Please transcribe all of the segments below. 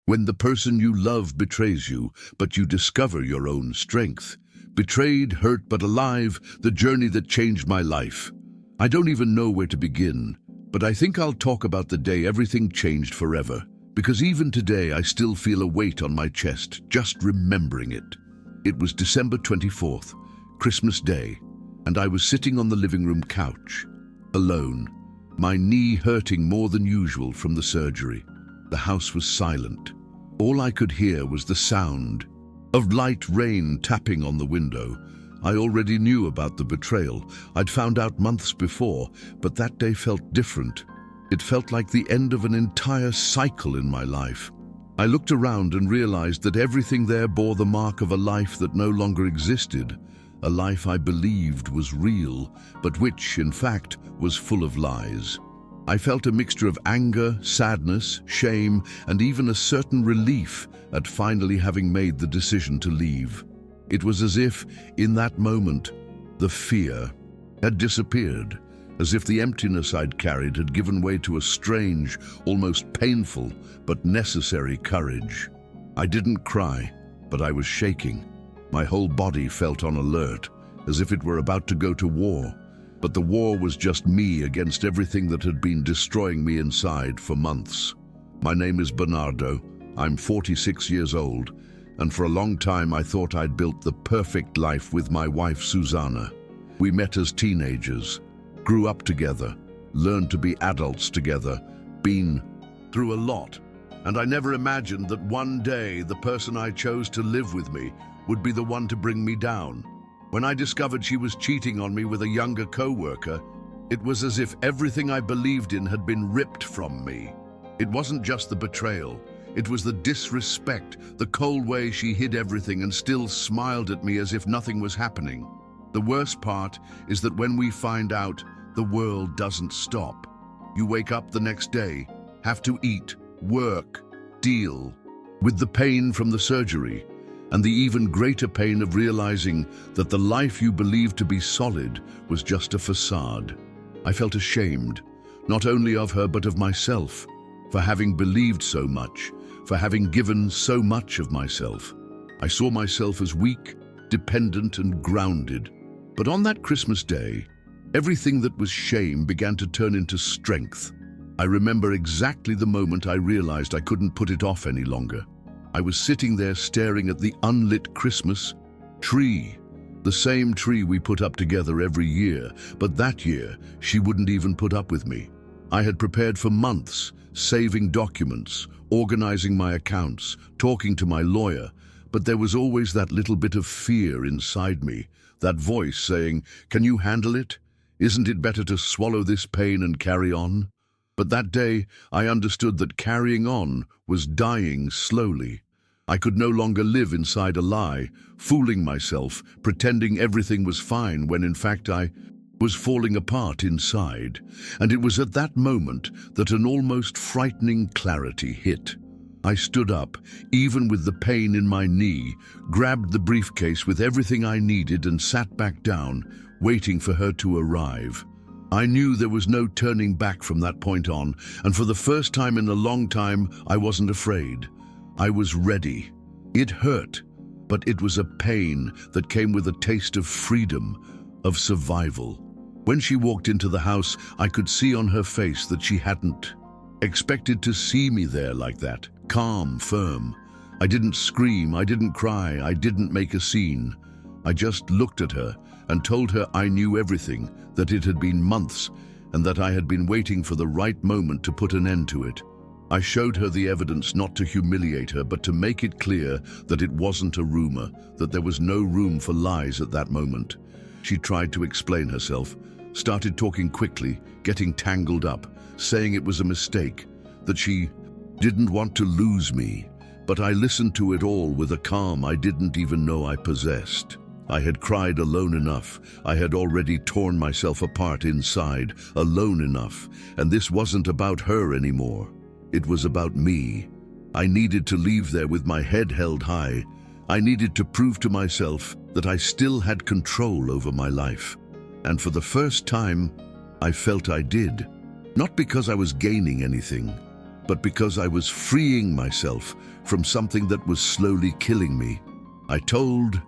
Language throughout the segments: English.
When the person you love betrays you, but you discover your own strength. Betrayed, hurt, but alive, the journey that changed my life. I don't even know where to begin, but I think I'll talk about the day everything changed forever, because even today I still feel a weight on my chest just remembering it. It was December 24th, Christmas Day, and I was sitting on the living room couch, alone, my knee hurting more than usual from the surgery. The house was silent. All I could hear was the sound of light rain tapping on the window. I already knew about the betrayal. I'd found out months before, but that day felt different. It felt like the end of an entire cycle in my life. I looked around and realized that everything there bore the mark of a life that no longer existed, a life I believed was real, but which, in fact, was full of lies. I felt a mixture of anger, sadness, shame, and even a certain relief at finally having made the decision to leave. It was as if, in that moment, the fear had disappeared, as if the emptiness I'd carried had given way to a strange, almost painful, but necessary courage. I didn't cry, but I was shaking. My whole body felt on alert, as if it were about to go to war. But the war was just me against everything that had been destroying me inside for months. My name is Bernardo. I'm 46 years old, and for a long time I thought I'd built the perfect life with my wife Susanna. We met as teenagers, grew up together, learned to be adults together, been through a lot, and I never imagined that one day the person I chose to live with me would be the one to bring me down. When I discovered she was cheating on me with a younger co-worker, it was as if everything I believed in had been ripped from me. It wasn't just the betrayal. It was the disrespect, the cold way she hid everything and still smiled at me as if nothing was happening. The worst part is that when we find out, the world doesn't stop. You wake up the next day, have to eat, work, deal with the pain from the surgery, and the even greater pain of realizing that the life you believed to be solid was just a facade. I felt ashamed, not only of her but of myself, for having believed so much, for having given so much of myself. I saw myself as weak, dependent, and grounded. But on that Christmas day, everything that was shame began to turn into strength. I remember exactly the moment I realized I couldn't put it off any longer. I was sitting there staring at the unlit Christmas tree, the same tree we put up together every year, but that year she wouldn't even put up with me. I had prepared for months, saving documents, organizing my accounts, talking to my lawyer, but there was always that little bit of fear inside me, that voice saying, "Can you handle it? Isn't it better to swallow this pain and carry on?" But that day, I understood that carrying on was dying slowly. I could no longer live inside a lie, fooling myself, pretending everything was fine when in fact I was falling apart inside. And it was at that moment that an almost frightening clarity hit. I stood up, even with the pain in my knee, grabbed the briefcase with everything I needed and sat back down, waiting for her to arrive. I knew there was no turning back from that point on, and for the first time in a long time, I wasn't afraid. I was ready. It hurt, but it was a pain that came with a taste of freedom, of survival. When she walked into the house, I could see on her face that she hadn't expected to see me there like that, calm, firm. I didn't scream, I didn't cry, I didn't make a scene. I just looked at her and told her I knew everything, that it had been months, and that I had been waiting for the right moment to put an end to it. I showed her the evidence not to humiliate her, but to make it clear that it wasn't a rumor, that there was no room for lies at that moment. She tried to explain herself, started talking quickly, getting tangled up, saying it was a mistake, that she didn't want to lose me. But I listened to it all with a calm I didn't even know I possessed. I had cried alone enough. I had already torn myself apart inside, alone enough. And this wasn't about her anymore. It was about me. I needed to leave there with my head held high. I needed to prove to myself that I still had control over my life. And for the first time, I felt I did. Not because I was gaining anything, but because I was freeing myself from something that was slowly killing me. I told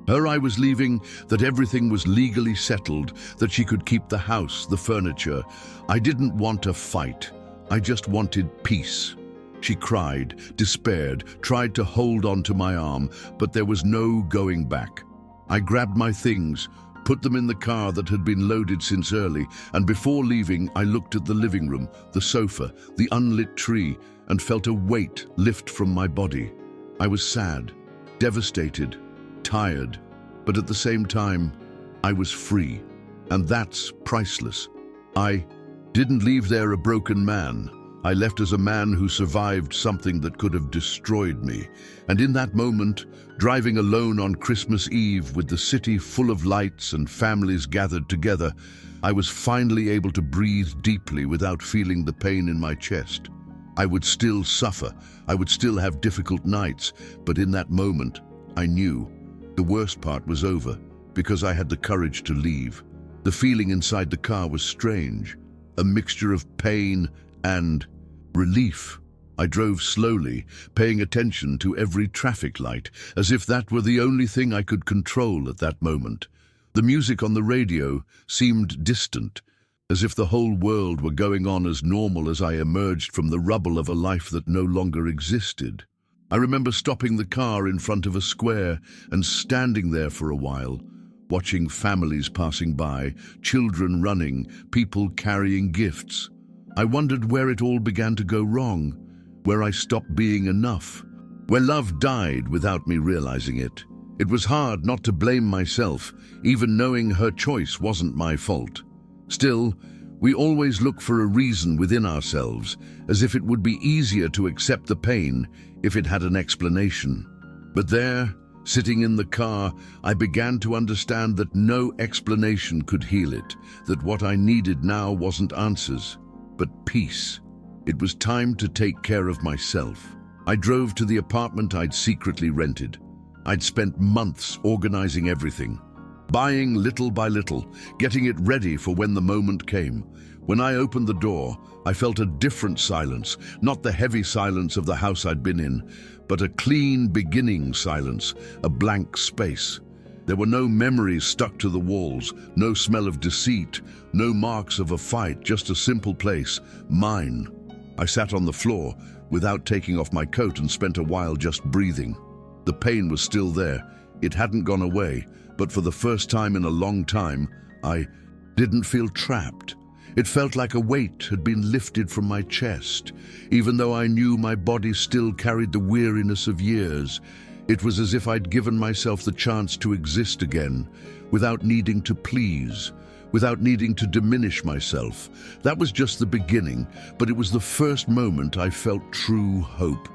her I was leaving, that everything was legally settled, that she could keep the house, the furniture. I didn't want a fight. I just wanted peace. She cried, despaired, tried to hold on to my arm, but there was no going back. I grabbed my things, put them in the car that had been loaded since early, and before leaving, I looked at the living room, the sofa, the unlit tree, and felt a weight lift from my body. I was sad, devastated, tired, but at the same time, I was free, and that's priceless. I didn't leave there a broken man. I left as a man who survived something that could have destroyed me. And in that moment, driving alone on Christmas Eve with the city full of lights and families gathered together, I was finally able to breathe deeply without feeling the pain in my chest. I would still suffer, I would still have difficult nights, but in that moment, I knew the worst part was over because I had the courage to leave. The feeling inside the car was strange, a mixture of pain and relief. I drove slowly, paying attention to every traffic light, as if that were the only thing I could control at that moment. The music on the radio seemed distant, as if the whole world were going on as normal as I emerged from the rubble of a life that no longer existed. I remember stopping the car in front of a square and standing there for a while, watching families passing by, children running, people carrying gifts. I wondered where it all began to go wrong, where I stopped being enough, where love died without me realizing it. It was hard not to blame myself, even knowing her choice wasn't my fault. Still, we always look for a reason within ourselves, as if it would be easier to accept the pain if it had an explanation. But there, sitting in the car, I began to understand that no explanation could heal it, that what I needed now wasn't answers, but peace. It was time to take care of myself. I drove to the apartment I'd secretly rented. I'd spent months organizing everything, buying little by little, getting it ready for when the moment came. When I opened the door, I felt a different silence, not the heavy silence of the house I'd been in, but a clean beginning silence, a blank space. There were no memories stuck to the walls, no smell of deceit, no marks of a fight, just a simple place, mine. I sat on the floor without taking off my coat and spent a while just breathing. The pain was still there. It hadn't gone away, but for the first time in a long time, I didn't feel trapped. It felt like a weight had been lifted from my chest, even though I knew my body still carried the weariness of years. It was as if I'd given myself the chance to exist again, without needing to please, without needing to diminish myself. That was just the beginning, but it was the first moment I felt true hope.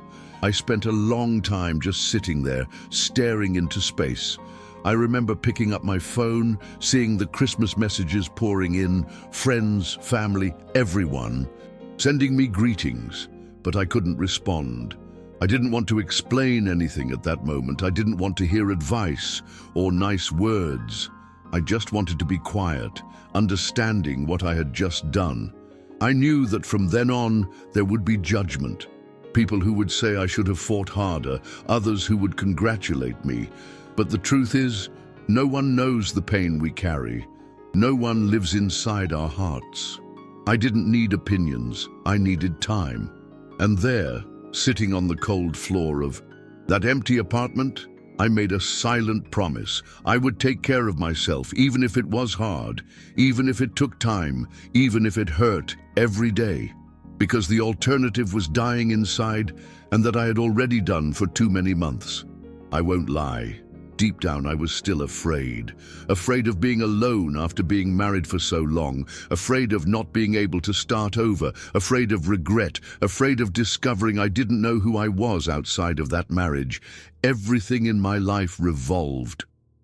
I spent a long time just sitting there, staring into space. I remember picking up my phone, seeing the Christmas messages pouring in, friends, family, everyone, sending me greetings, but I couldn't respond. I didn't want to explain anything at that moment. I didn't want to hear advice or nice words. I just wanted to be quiet, understanding what I had just done. I knew that from then on, there would be judgment. People who would say I should have fought harder, others who would congratulate me. But the truth is, no one knows the pain we carry. No one lives inside our hearts. I didn't need opinions, I needed time. And there, sitting on the cold floor of that empty apartment, I made a silent promise. I would take care of myself, even if it was hard, even if it took time, even if it hurt every day. Because the alternative was dying inside, and that I had already done for too many months. I won't lie. Deep down, I was still afraid. Afraid of being alone after being married for so long. Afraid of not being able to start over. Afraid of regret. Afraid of discovering I didn't know who I was outside of that marriage. Everything in my life revolved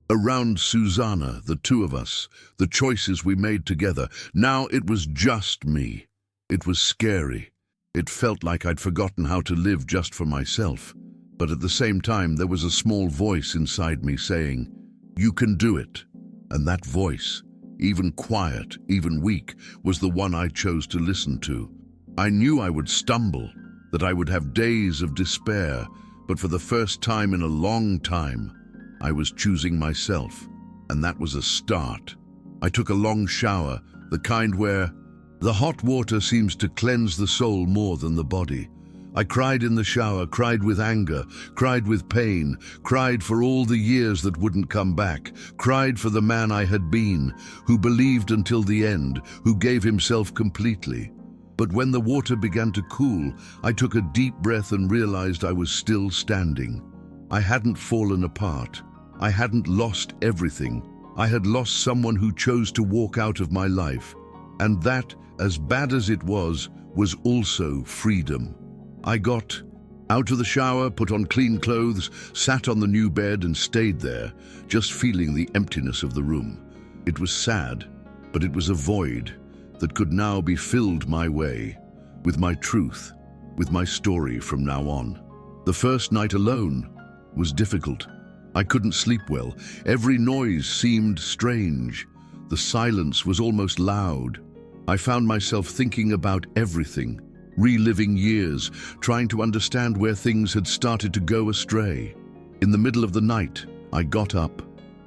around Susanna, the two of us, the choices we made together. Now it was just me. It was scary. It felt like I'd forgotten how to live just for myself. But at the same time, there was a small voice inside me saying, "You can do it." And that voice, even quiet, even weak, was the one I chose to listen to. I knew I would stumble. that I would have days of despair, but for the first time in a long time, I was choosing myself, and that was a start. I took a long shower, the kind where the hot water seems to cleanse the soul more than the body. I cried in the shower, cried with anger, cried with pain, cried for all the years that wouldn't come back, cried for the man I had been, who believed until the end, who gave himself completely. But when the water began to cool, I took a deep breath and realized I was still standing. I hadn't fallen apart. I hadn't lost everything. I had lost someone who chose to walk out of my life. And that, as bad as it was also freedom. I got out of the shower, put on clean clothes, sat on the new bed and stayed there, just feeling the emptiness of the room. It was sad, but it was a void that could now be filled my way, with my truth, with my story from now on. The first night alone was difficult. I couldn't sleep well. Every noise seemed strange. The silence was almost loud. I found myself thinking about everything, reliving years, trying to understand where things had started to go astray. In the middle of the night, I got up,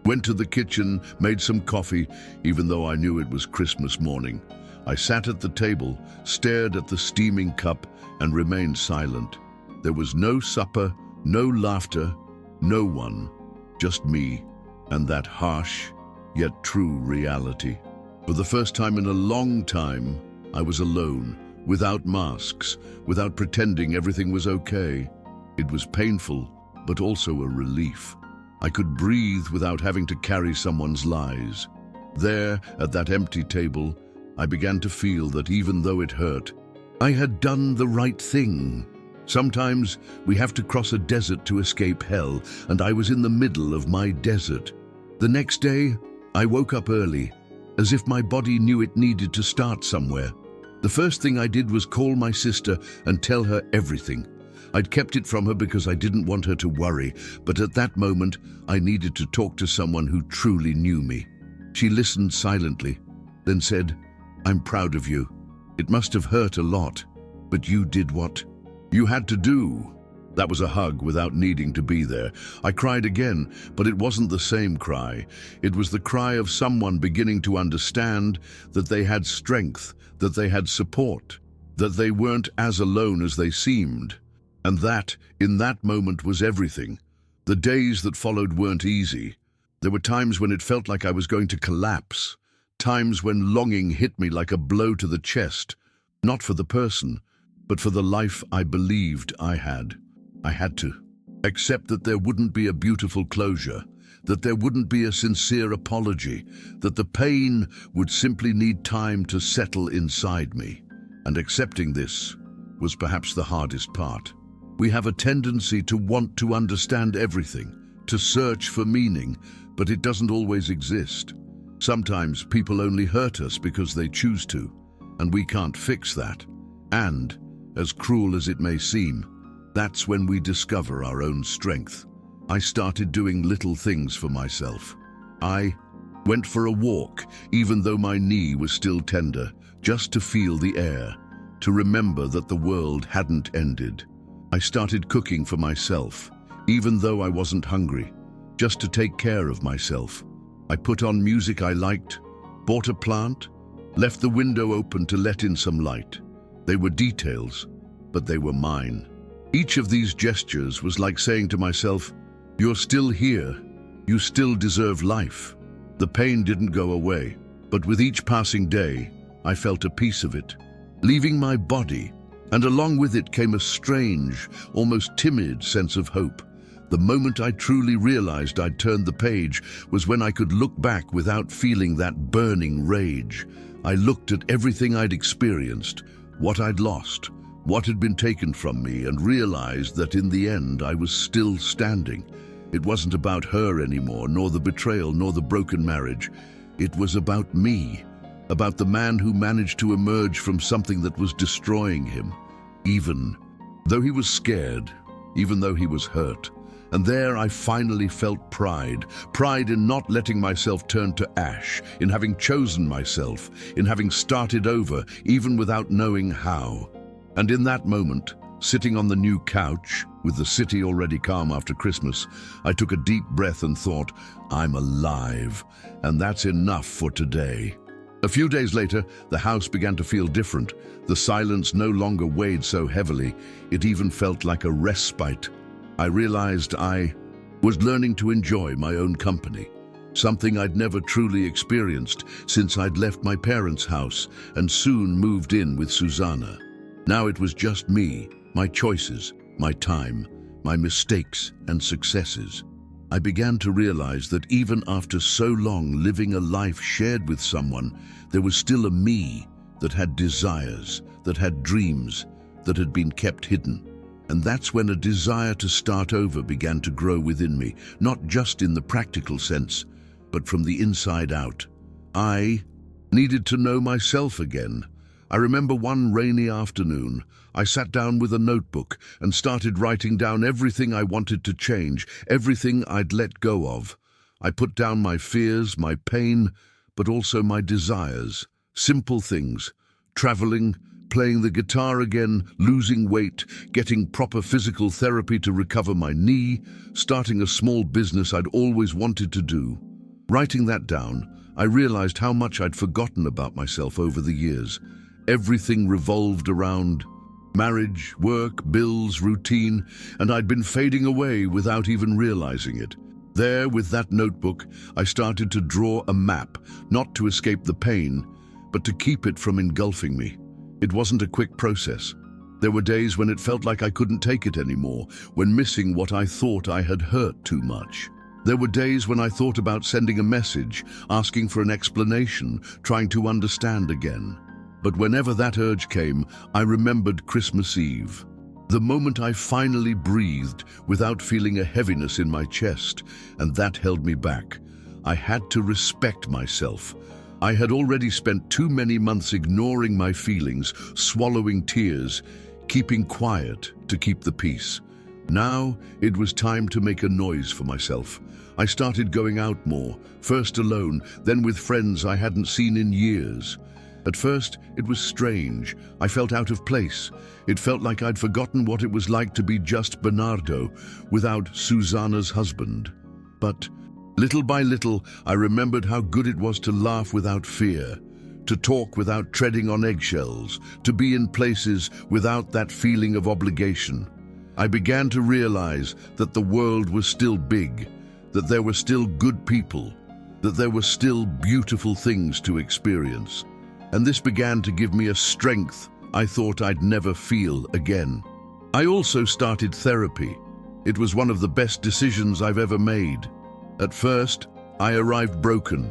went to the kitchen, made some coffee, even though I knew it was Christmas morning. I sat at the table, stared at the steaming cup, and remained silent. There was no supper, no laughter, no one, just me, and that harsh, yet true reality. For the first time in a long time, I was alone, without masks, without pretending everything was okay. It was painful, but also a relief. I could breathe without having to carry someone's lies. There, at that empty table, I began to feel that even though it hurt, I had done the right thing. Sometimes we have to cross a desert to escape hell, and I was in the middle of my desert. The next day, I woke up early, as if my body knew it needed to start somewhere. The first thing I did was call my sister and tell her everything. I'd kept it from her because I didn't want her to worry, but at that moment, I needed to talk to someone who truly knew me. She listened silently, then said, "I'm proud of you. It must have hurt a lot, but you did what you had to do." That was a hug without needing to be there. I cried again, but it wasn't the same cry. It was the cry of someone beginning to understand that they had strength, that they had support, that they weren't as alone as they seemed. And that, in that moment, was everything. The days that followed weren't easy. There were times when it felt like I was going to collapse, times when longing hit me like a blow to the chest, not for the person, but for the life I believed I had. I had to accept that there wouldn't be a beautiful closure, that there wouldn't be a sincere apology, that the pain would simply need time to settle inside me. And accepting this was perhaps the hardest part. We have a tendency to want to understand everything, to search for meaning, but it doesn't always exist. Sometimes people only hurt us because they choose to, and we can't fix that. And, as cruel as it may seem, that's when we discover our own strength. I started doing little things for myself. I went for a walk, even though my knee was still tender, just to feel the air, to remember that the world hadn't ended. I started cooking for myself, even though I wasn't hungry, just to take care of myself. I put on music I liked, bought a plant, left the window open to let in some light. They were details, but they were mine. Each of these gestures was like saying to myself, "You're still here. You still deserve life." The pain didn't go away, but with each passing day, I felt a piece of it, leaving my body, and along with it came a strange, almost timid sense of hope. The moment I truly realized I'd turned the page was when I could look back without feeling that burning rage. I looked at everything I'd experienced, what I'd lost, what had been taken from me, and realized that in the end I was still standing. It wasn't about her anymore, nor the betrayal, nor the broken marriage. It was about me, about the man who managed to emerge from something that was destroying him, even though he was scared, even though he was hurt. And there I finally felt pride in not letting myself turn to ash, in having chosen myself, in having started over, even without knowing how. And in that moment, Sitting on the new couch, with the city already calm after Christmas, I took a deep breath and thought, I'm alive, and that's enough for today. A few days later, the house began to feel different. The silence no longer weighed so heavily. It even felt like a respite. I realized I was learning to enjoy my own company, something I'd never truly experienced since I'd left my parents' house and soon moved in with Susanna. Now it was just me, my choices, my time, my mistakes and successes. I began to realize that even after so long living a life shared with someone, there was still a me that had desires, that had dreams, that had been kept hidden. And that's when a desire to start over began to grow within me, not just in the practical sense, but from the inside out. I needed to know myself again. I remember one rainy afternoon, I sat down with a notebook and started writing down everything I wanted to change, everything I'd let go of. I put down my fears, my pain, but also my desires. Simple things: traveling, playing the guitar again, losing weight, getting proper physical therapy to recover my knee, starting a small business I'd always wanted to do. Writing that down, I realized how much I'd forgotten about myself over the years. Everything revolved around marriage, work, bills, routine, and I'd been fading away without even realizing it. There, with that notebook, I started to draw a map, not to escape the pain, but to keep it from engulfing me. It wasn't a quick process. There were days when it felt like I couldn't take it anymore, when missing what I thought I had hurt too much. There were days when I thought about sending a message, asking for an explanation, trying to understand again. But whenever that urge came, I remembered Christmas Eve. The moment I finally breathed without feeling a heaviness in my chest, and that held me back. I had to respect myself. I had already spent too many months ignoring my feelings, swallowing tears, keeping quiet to keep the peace. Now it was time to make a noise for myself. I started going out more, first alone, then with friends I hadn't seen in years. At first, it was strange. I felt out of place. It felt like I'd forgotten what it was like to be just Bernardo, without Susanna's husband. But little by little, I remembered how good it was to laugh without fear, to talk without treading on eggshells, to be in places without that feeling of obligation. I began to realize that the world was still big, that there were still good people, that there were still beautiful things to experience. And this began to give me a strength I thought I'd never feel again. I also started therapy. It was one of the best decisions I've ever made. At first, I arrived broken,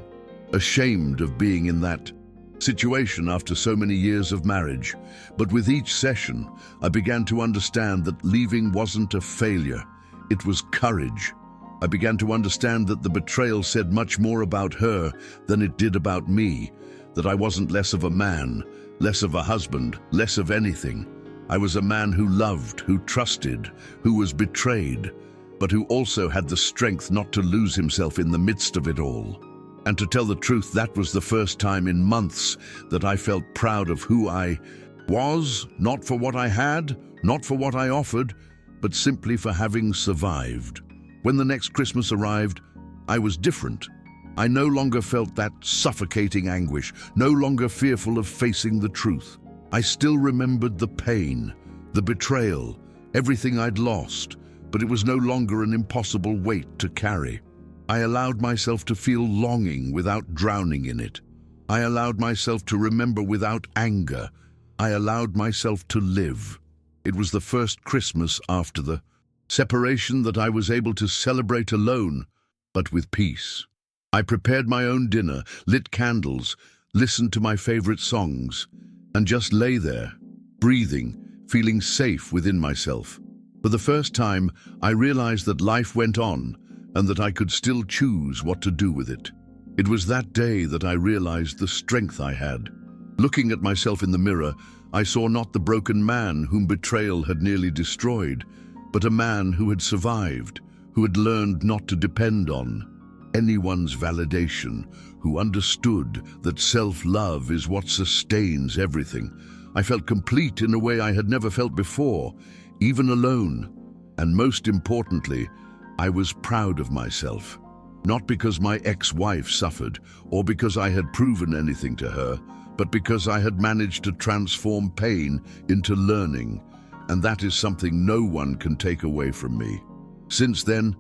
ashamed of being in that situation after so many years of marriage. But with each session, I began to understand that leaving wasn't a failure, it was courage. I began to understand that the betrayal said much more about her than it did about me, that I wasn't less of a man, less of a husband, less of anything. I was a man who loved, who trusted, who was betrayed, but who also had the strength not to lose himself in the midst of it all. And to tell the truth, that was the first time in months that I felt proud of who I was, not for what I had, not for what I offered, but simply for having survived. When the next Christmas arrived, I was different. I no longer felt that suffocating anguish, no longer fearful of facing the truth. I still remembered the pain, the betrayal, everything I'd lost, but it was no longer an impossible weight to carry. I allowed myself to feel longing without drowning in it. I allowed myself to remember without anger. I allowed myself to live. It was the first Christmas after the separation that I was able to celebrate alone, but with peace. I prepared my own dinner, lit candles, listened to my favorite songs, and just lay there, breathing, feeling safe within myself. For the first time, I realized that life went on and that I could still choose what to do with it. It was that day that I realized the strength I had. Looking at myself in the mirror, I saw not the broken man whom betrayal had nearly destroyed, but a man who had survived, who had learned not to depend on anyone's validation, who understood that self-love is what sustains everything. I felt complete in a way I had never felt before, even alone. And most importantly, I was proud of myself. Not because my ex-wife suffered, or because I had proven anything to her, but because I had managed to transform pain into learning, and that is something no one can take away from me. Since then,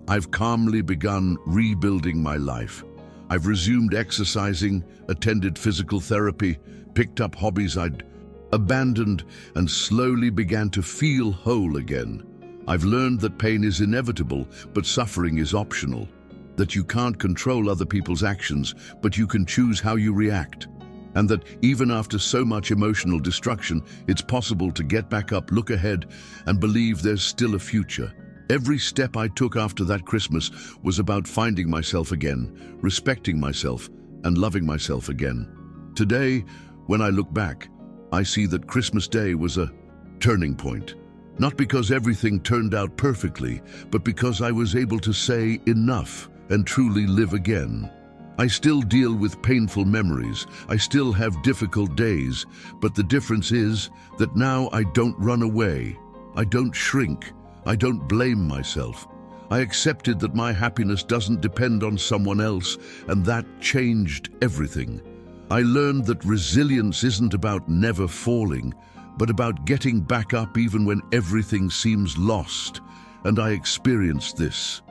I've calmly begun rebuilding my life. I've resumed exercising, attended physical therapy, picked up hobbies I'd abandoned, and slowly began to feel whole again. I've learned that pain is inevitable, but suffering is optional. That you can't control other people's actions, but you can choose how you react. And that even after so much emotional destruction, it's possible to get back up, look ahead, and believe there's still a future. Every step I took after that Christmas was about finding myself again, respecting myself, and loving myself again. Today, when I look back, I see that Christmas Day was a turning point. Not because everything turned out perfectly, but because I was able to say enough and truly live again. I still deal with painful memories, I still have difficult days, but the difference is that now I don't run away, I don't shrink, I don't blame myself. I accepted that my happiness doesn't depend on someone else, and that changed everything. I learned that resilience isn't about never falling, but about getting back up even when everything seems lost, and I experienced this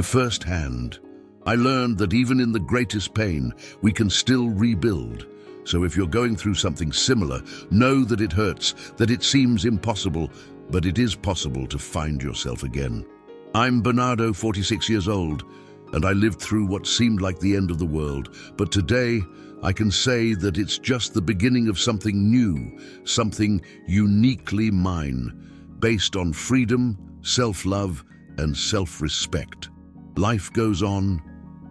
firsthand. I learned that even in the greatest pain, we can still rebuild. So if you're going through something similar, know that it hurts, that it seems impossible, but it is possible to find yourself again. I'm Bernardo, 46 years old, and I lived through what seemed like the end of the world. But today, I can say that it's just the beginning of something new, something uniquely mine, based on freedom, self-love, and self-respect. Life goes on,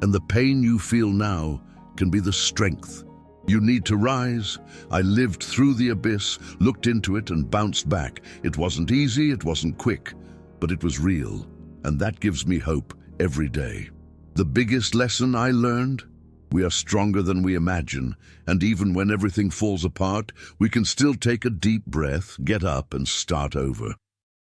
and the pain you feel now can be the strength. You need to rise. I lived through the abyss, looked into it, and bounced back. It wasn't easy, it wasn't quick, but it was real, and that gives me hope every day. The biggest lesson I learned? We are stronger than we imagine, and even when everything falls apart, we can still take a deep breath, get up, and start over.